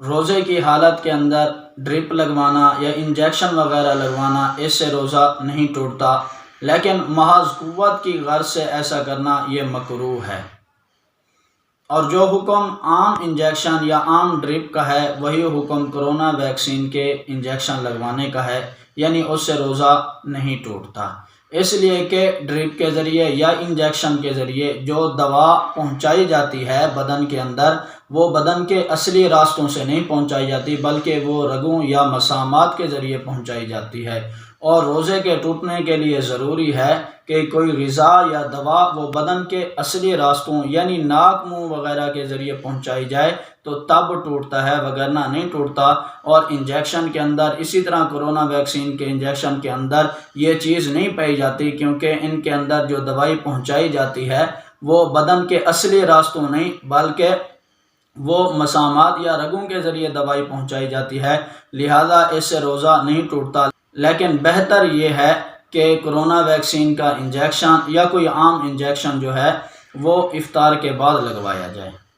روزے کی حالت کے اندر ڈرپ لگوانا یا انجیکشن وغیرہ لگوانا، اس سے روزہ نہیں ٹوٹتا، لیکن محض قوت کی غرض سے ایسا کرنا یہ مکروہ ہے۔ اور جو حکم عام انجیکشن یا عام ڈرپ کا ہے، وہی حکم کرونا ویکسین کے انجیکشن لگوانے کا ہے، یعنی اس سے روزہ نہیں ٹوٹتا، اس لیے کہ ڈرپ کے ذریعے یا انجیکشن کے ذریعے جو دوا پہنچائی جاتی ہے بدن کے اندر، وہ بدن کے اصلی راستوں سے نہیں پہنچائی جاتی، بلکہ وہ رگوں یا مسامات کے ذریعے پہنچائی جاتی ہے۔ اور روزے کے ٹوٹنے کے لیے ضروری ہے کہ کوئی غذا یا دوا وہ بدن کے اصلی راستوں یعنی ناک، منہ وغیرہ کے ذریعے پہنچائی جائے تو تب ٹوٹتا ہے، وگرنہ نہیں ٹوٹتا۔ اور انجیکشن کے اندر اسی طرح کرونا ویکسین کے انجیکشن کے اندر یہ چیز نہیں پائی جاتی، کیونکہ ان کے اندر جو دوائی پہنچائی جاتی ہے وہ بدن کے اصلی راستوں نہیں، بلکہ وہ مسامات یا رگوں کے ذریعے دوائی پہنچائی جاتی ہے، لہذا اس سے روزہ نہیں ٹوٹتا۔ لیکن بہتر یہ ہے کہ کرونا ویکسین کا انجیکشن یا کوئی عام انجیکشن جو ہے وہ افطار کے بعد لگوایا جائے۔